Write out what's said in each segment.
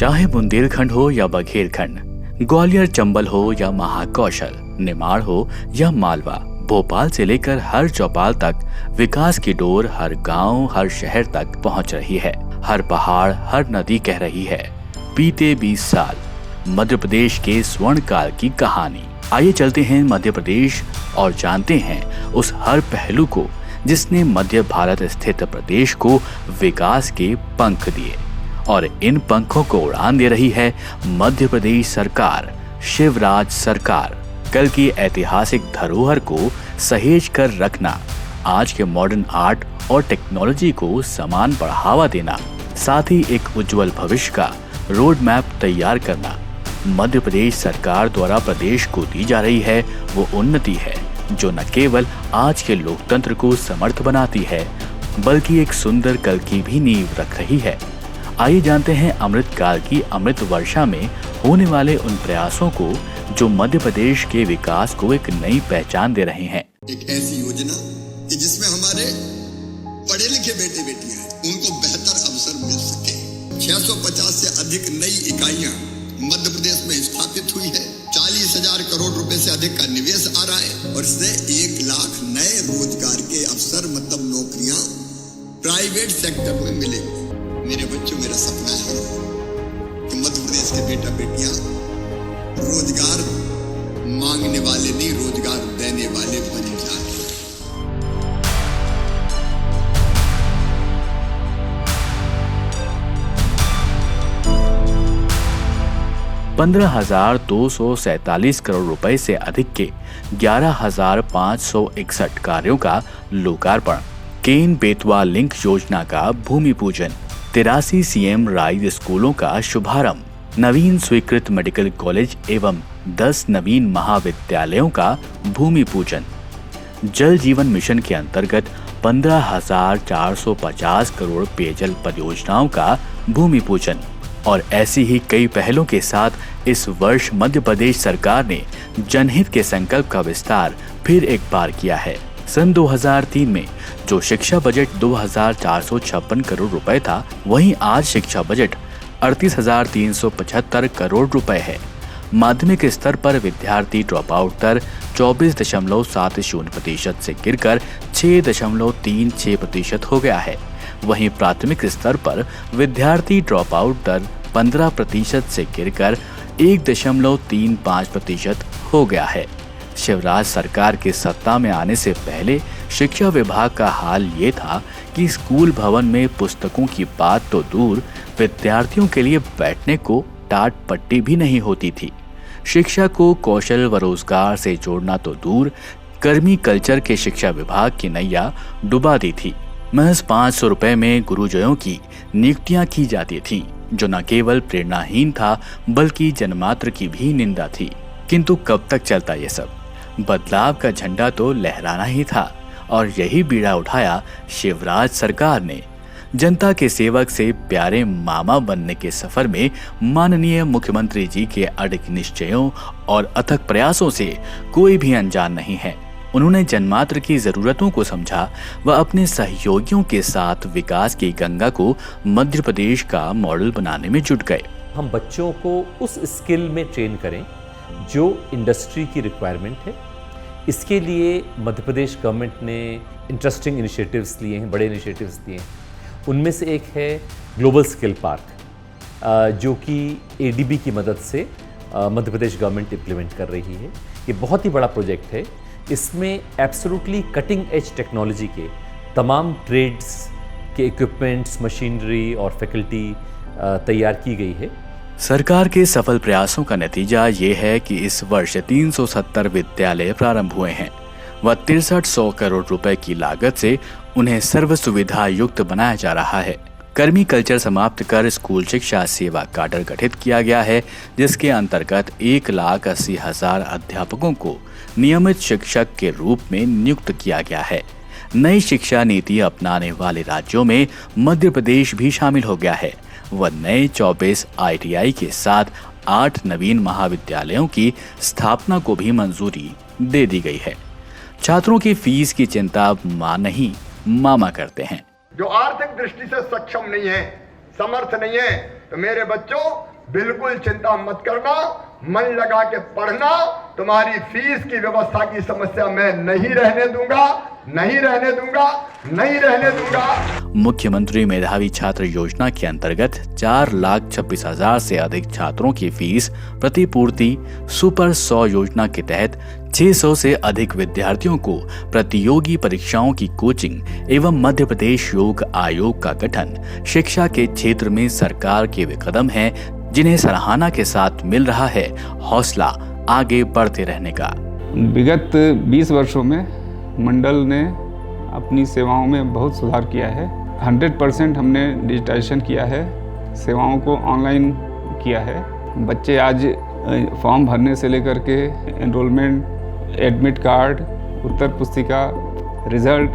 चाहे बुंदेलखंड हो या बघेलखंड, ग्वालियर चंबल हो या महाकौशल, निमाड़ हो या मालवा, भोपाल से लेकर हर चौपाल तक विकास की डोर हर गांव, हर शहर तक पहुंच रही है। हर पहाड़, हर नदी कह रही है बीते 20 साल मध्य प्रदेश के स्वर्ण काल की कहानी। आइए चलते हैं मध्य प्रदेश और जानते हैं उस हर पहलू को जिसने मध्य भारत स्थित प्रदेश को विकास के पंख दिए। और इन पंखों को उड़ान दे रही है मध्य प्रदेश सरकार, शिवराज सरकार। कल की ऐतिहासिक धरोहर को सहेज कर रखना, आज के मॉडर्न आर्ट और टेक्नोलॉजी को समान बढ़ावा देना, साथ ही एक उज्जवल भविष्य का रोड मैप तैयार करना मध्य प्रदेश सरकार द्वारा प्रदेश को दी जा रही है वो उन्नति है जो न केवल आज के लोकतंत्र को समर्थ बनाती है बल्कि एक सुंदर कल की भी नींव रख रही है। आइए जानते हैं अमृत काल की अमृत वर्षा में होने वाले उन प्रयासों को जो मध्य प्रदेश के विकास को एक नई पहचान दे रहे हैं। एक ऐसी योजना कि जिसमें हमारे पढ़े लिखे बेटे बेटियां हैं उनको बेहतर अवसर मिल सके। 650 से अधिक नई इकाइयां मध्य प्रदेश में स्थापित हुई है। 40,000 करोड़ रुपए से अधिक का निवेश आ रहा है और इससे 1 लाख नए रोजगार के अवसर मतलब नौकरियां प्राइवेट सेक्टर में मिलेंगी। मेरे बच्चों, मेरा सपना है कि मध्य प्रदेश के बेटा बेटियां रोजगार मांगने वाले नहीं, रोजगार देने वाले बन जाए। 15,247 करोड़ रुपए से अधिक के 11,561 कार्यों का लोकार्पण, केन बेतवा लिंक योजना का भूमि पूजन, 83 सीएम राइज स्कूलों का शुभारंभ, नवीन स्वीकृत मेडिकल कॉलेज एवं 10 नवीन महाविद्यालयों का भूमि पूजन, जल जीवन मिशन के अंतर्गत 15,450 करोड़ पेयजल परियोजनाओं का भूमि पूजन और ऐसी ही कई पहलों के साथ इस वर्ष मध्य प्रदेश सरकार ने जनहित के संकल्प का विस्तार फिर एक बार किया है। सन 2003 में जो शिक्षा बजट 2,456 करोड़ रुपए था, वहीं आज शिक्षा बजट 38,375 करोड़ रुपए है। माध्यमिक स्तर पर विद्यार्थी ड्रॉप आउट दर 24.70% से गिरकर 6.36% हो गया है। वहीं प्राथमिक स्तर पर विद्यार्थी ड्रॉप आउट दर 15% से गिरकर 1.35% हो गया है। शिवराज सरकार के सत्ता में आने से पहले शिक्षा विभाग का हाल ये था कि स्कूल भवन में पुस्तकों की बात तो दूर, विद्यार्थियों के लिए बैठने को टाट पट्टी भी नहीं होती थी। शिक्षा को कौशल व रोजगार से जोड़ना तो दूर, कर्मी कल्चर के शिक्षा विभाग की नैया डुबा दी थी। महज 500 रुपए में गुरुजयों की नियुक्तियां की जाती थीं, जो न केवल प्रेरणाहीन था बल्कि जन्मात्र की भी निंदा थी। किंतु कब तक चलता ये सब? बदलाव का झंडा तो लहराना ही था और यही बीड़ा उठाया शिवराज सरकार ने। जनता के सेवक से प्यारे मामा बनने के सफर में माननीय मुख्यमंत्री जी के अडिग निश्चयों और अथक प्रयासों से कोई भी अनजान नहीं है। उन्होंने जन्मात्र की जरूरतों को समझा व अपने सहयोगियों के साथ विकास की गंगा को मध्य प्रदेश का मॉडल बनाने में जुट गए। हम बच्चों को उस स्किल में ट्रेन करें जो इंडस्ट्री की रिक्वायरमेंट है। इसके लिए मध्य प्रदेश गवर्नमेंट ने इंटरेस्टिंग इनिशिएटिव्स लिए हैं, बड़े इनिशिएटिव्स लिए हैं। उनमें से एक है ग्लोबल स्किल पार्क, जो कि एडीबी की मदद से मध्य प्रदेश गवर्नमेंट इम्प्लीमेंट कर रही है। ये बहुत ही बड़ा प्रोजेक्ट है। इसमें एब्सोल्युटली कटिंग एज टेक्नोलॉजी के तमाम ट्रेड्स के इक्विपमेंट्स, मशीनरी और फैकल्टी तैयार की गई है। सरकार के सफल प्रयासों का नतीजा ये है कि इस वर्ष 370 विद्यालय प्रारंभ हुए हैं व 6300 करोड़ रुपए की लागत से उन्हें सर्व सुविधा युक्त बनाया जा रहा है। कर्मी कल्चर समाप्त कर स्कूल शिक्षा सेवा काडर गठित किया गया है, जिसके अंतर्गत 1,80,000 अध्यापकों को नियमित शिक्षक के रूप में नियुक्त किया गया है। नई शिक्षा नीति अपनाने वाले राज्यों में मध्य प्रदेश भी शामिल हो गया है व नए 24 ITI के साथ 8 नवीन महाविद्यालयों की स्थापना को भी मंजूरी दे दी गई है। छात्रों की फीस की चिंता मां नहीं मामा करते हैं। जो आर्थिक दृष्टि से सक्षम नहीं है, समर्थ नहीं है, तो मेरे बच्चों बिल्कुल चिंता मत करना, मन लगा के पढ़ना, तुम्हारी फीस की व्यवस्था की समस्या मैं नहीं रहने दूंगा, नहीं रहने दूंगा, नहीं रहने दूंगा। मुख्यमंत्री मेधावी छात्र योजना के अंतर्गत 4,26,000 से अधिक छात्रों की फीस प्रतिपूर्ति, सुपर 100 योजना के तहत 600 से अधिक विद्यार्थियों को प्रतियोगी परीक्षाओं की कोचिंग एवं मध्य प्रदेश योग आयोग का गठन शिक्षा के क्षेत्र में सरकार के वे कदम हैं जिन्हें सराहना के साथ मिल रहा है हौसला आगे बढ़ते रहने का। विगत 20 वर्षों में मंडल ने अपनी सेवाओं में बहुत सुधार किया है। 100% हमने डिजिटाइजेशन किया है, सेवाओं को ऑनलाइन किया है। बच्चे आज फॉर्म भरने से लेकर के एनरोलमेंट, एडमिट कार्ड, उत्तर पुस्तिका, रिजल्ट,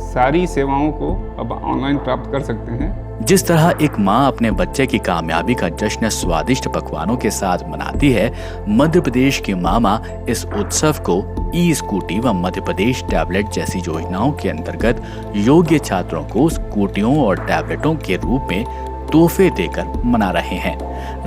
सारी सेवाओं को अब ऑनलाइन प्राप्त कर सकते हैं। जिस तरह एक माँ अपने बच्चे की कामयाबी का जश्न स्वादिष्ट पकवानों के साथ मनाती है, मध्य प्रदेश की मामा इस उत्सव को ई स्कूटी व मध्य प्रदेश टैबलेट जैसी योजनाओं के अंतर्गत योग्य छात्रों को स्कूटियों और टैबलेटों के रूप में तोहफे देकर मना रहे हैं।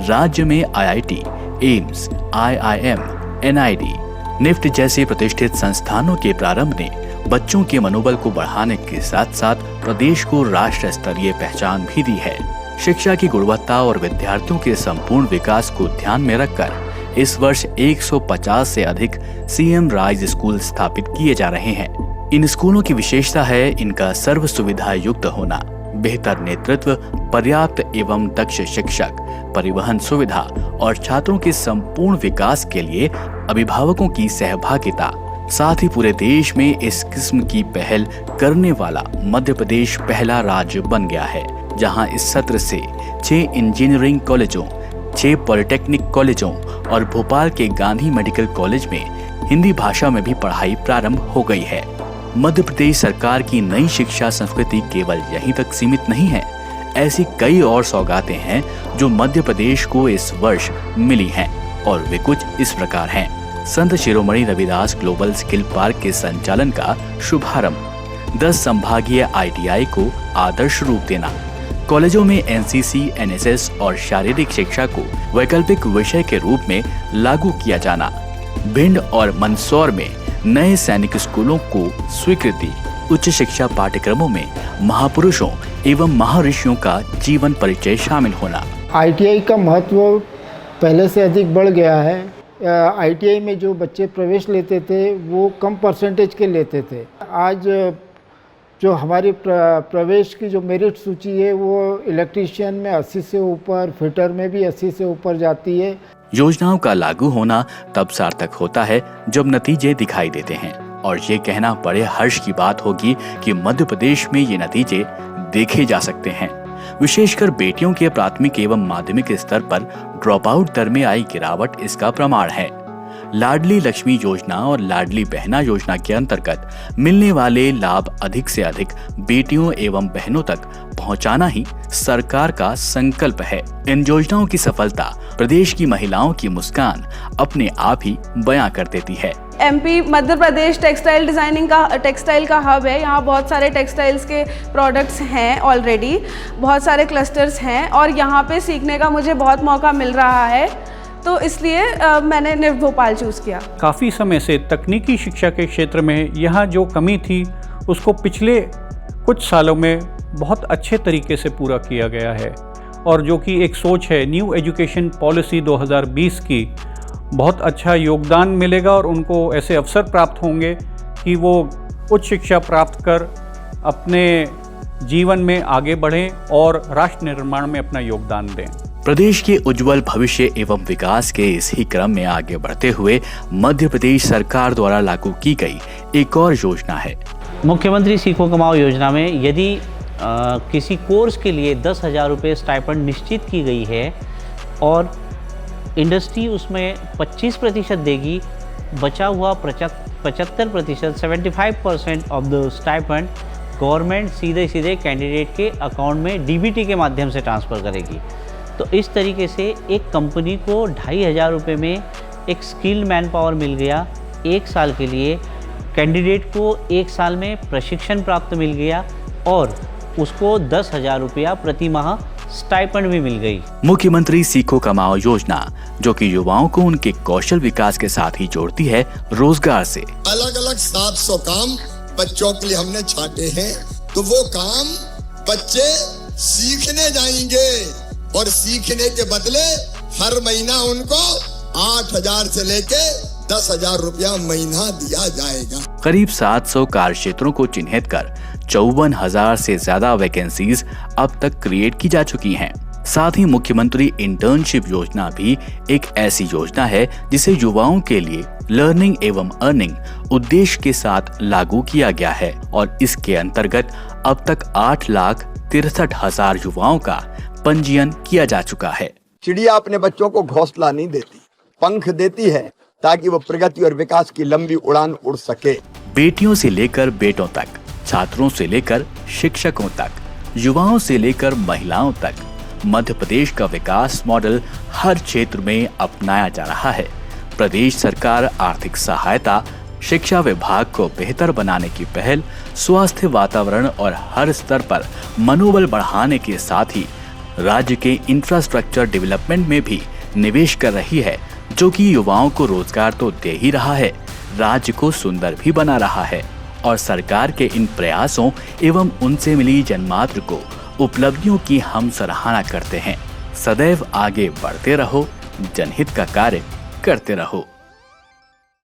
राज्य में IIT, AIIMS, IIM, NID, NIFT जैसे प्रतिष्ठित संस्थानों के प्रारंभ ने बच्चों के मनोबल को बढ़ाने के साथ साथ प्रदेश को राष्ट्र स्तरीय पहचान भी दी है। शिक्षा की गुणवत्ता और विद्यार्थियों के संपूर्ण विकास को ध्यान में रखकर इस वर्ष 150 से अधिक CM राइज स्कूल स्थापित किए जा रहे हैं। इन स्कूलों की विशेषता है इनका सर्व सुविधा युक्त होना, बेहतर नेतृत्व, पर्याप्त एवं दक्ष शिक्षक, परिवहन सुविधा और छात्रों के संपूर्ण विकास के लिए अभिभावकों की सहभागिता। साथ ही पूरे देश में इस किस्म की पहल करने वाला मध्य प्रदेश पहला राज्य बन गया है, जहां इस सत्र से 6 इंजीनियरिंग कॉलेजों, 6 पॉलिटेक्निक कॉलेजों और भोपाल के गांधी मेडिकल कॉलेज में हिंदी भाषा में भी पढ़ाई प्रारंभ हो गई है। मध्य प्रदेश सरकार की नई शिक्षा संस्कृति केवल यहीं तक सीमित नहीं है। ऐसी कई और सौगातें हैं जो मध्य प्रदेश को इस वर्ष मिली हैं और वे कुछ इस प्रकार हैं। Sant Shiromani Ravidas global skill park के संचालन का शुभारंभ, 10 संभागीय ITI को आदर्श रूप देना, कॉलेजों में NCC, NSS और शारीरिक शिक्षा को वैकल्पिक विषय के रूप में लागू किया जाना, भिंड और मंदसौर में नए सैनिक स्कूलों को स्वीकृति, उच्च शिक्षा पाठ्यक्रमों में महापुरुषों एवं महर्षियों का जीवन परिचय शामिल होना। ITI का महत्व पहले से अधिक बढ़ गया है। ITI में जो बच्चे प्रवेश लेते थे वो कम परसेंटेज के लेते थे। आज जो हमारी प्रवेश की जो मेरिट सूची है वो इलेक्ट्रीशियन में 80 से ऊपर, फिटर में भी 80 से ऊपर जाती है। योजनाओं का लागू होना तब सार्थक होता है जब नतीजे दिखाई देते हैं और ये कहना बड़े हर्ष की बात होगी कि मध्य प्रदेश में ये नतीजे देखे जा सकते हैं। विशेषकर बेटियों के प्राथमिक एवं माध्यमिक स्तर पर ड्रॉप आउट दर में आई गिरावट इसका प्रमाण है। लाडली लक्ष्मी योजना और लाडली बहना योजना के अंतर्गत मिलने वाले लाभ अधिक से अधिक बेटियों एवं बहनों तक पहुंचाना ही सरकार का संकल्प है। इन योजनाओं की सफलता प्रदेश की महिलाओं की मुस्कान अपने आप ही बयां कर देती है। MP मध्य प्रदेश टेक्सटाइल का हब है। यहाँ बहुत सारे टेक्सटाइल्स के प्रोडक्ट्स हैं ऑलरेडी, बहुत सारे क्लस्टर्स हैं और यहाँ पे सीखने का मुझे बहुत मौका मिल रहा है, तो इसलिए मैंने निफ्ट भोपाल चूज़ किया। काफ़ी समय से तकनीकी शिक्षा के क्षेत्र में यहाँ जो कमी थी उसको पिछले कुछ सालों में बहुत अच्छे तरीके से पूरा किया गया है और जो कि एक सोच है न्यू एजुकेशन पॉलिसी 2020 की, बहुत अच्छा योगदान मिलेगा और उनको ऐसे अवसर प्राप्त होंगे कि वो उच्च शिक्षा प्राप्त कर अपने जीवन में आगे बढ़ें और राष्ट्र निर्माण में अपना योगदान दें। प्रदेश के उज्जवल भविष्य एवं विकास के इसी क्रम में आगे बढ़ते हुए मध्य प्रदेश सरकार द्वारा लागू की गई एक और योजना है। मुख्यमंत्री सीखो कमाओ योजना में यदि किसी कोर्स के लिए 10,000 रुपये स्टाइपेंड निश्चित की गई है और इंडस्ट्री उसमें 25% देगी, बचा हुआ 75% 75% ऑफ द स्टाइपेंड गवर्नमेंट सीधे कैंडिडेट के अकाउंट में DBT के माध्यम से ट्रांसफ़र करेगी। तो इस तरीके से एक कंपनी को 2,500 रुपये में एक स्किल्ड मैन पावर मिल गया। 1 साल के लिए कैंडिडेट को 1 साल में प्रशिक्षण प्राप्त मिल गया और उसको 10,000 रुपया प्रति माह स्टाइपेंड भी मिल गई। मुख्यमंत्री सीखो कमाओ योजना, जो कि युवाओं को उनके कौशल विकास के साथ ही जोड़ती है रोजगार से। अलग अलग 700 काम बच्चों के लिए हमने छाटे हैं, तो वो काम बच्चे सीखने जाएंगे और सीखने के बदले हर महीना उनको 8,000 से लेके 10,000 रुपया महीना दिया जाएगा। करीब 700 कार्य क्षेत्रों को चिन्हित कर 54,000 से ज्यादा वैकेंसीज अब तक क्रिएट की जा चुकी हैं। साथ ही मुख्यमंत्री इंटर्नशिप योजना भी एक ऐसी योजना है जिसे युवाओं के लिए लर्निंग एवं अर्निंग उद्देश्य के साथ लागू किया गया है और इसके अंतर्गत अब तक 8,63,000 युवाओं का पंजीयन किया जा चुका है। चिड़िया अपने बच्चों को घोंसला नहीं देती, पंख देती है ताकि वो प्रगति और विकास की लंबी उड़ान उड़ सके। बेटियों से लेकर बेटों तक, छात्रों से लेकर शिक्षकों तक, युवाओं से लेकर महिलाओं तक, मध्य प्रदेश का विकास मॉडल हर क्षेत्र में अपनाया जा रहा है। प्रदेश सरकार आर्थिक सहायता, शिक्षा विभाग को बेहतर बनाने की पहल, स्वास्थ्य वातावरण और हर स्तर पर मनोबल बढ़ाने के साथ ही राज्य के इंफ्रास्ट्रक्चर डेवलपमेंट में भी निवेश कर रही है, जो कि युवाओं को रोजगार तो दे ही रहा है, राज्य को सुंदर भी बना रहा है। और सरकार के इन प्रयासों एवं उनसे मिली जन्मात्र को उपलब्धियों की हम सराहना करते हैं। सदैव आगे बढ़ते रहो, जनहित का कार्य करते रहो।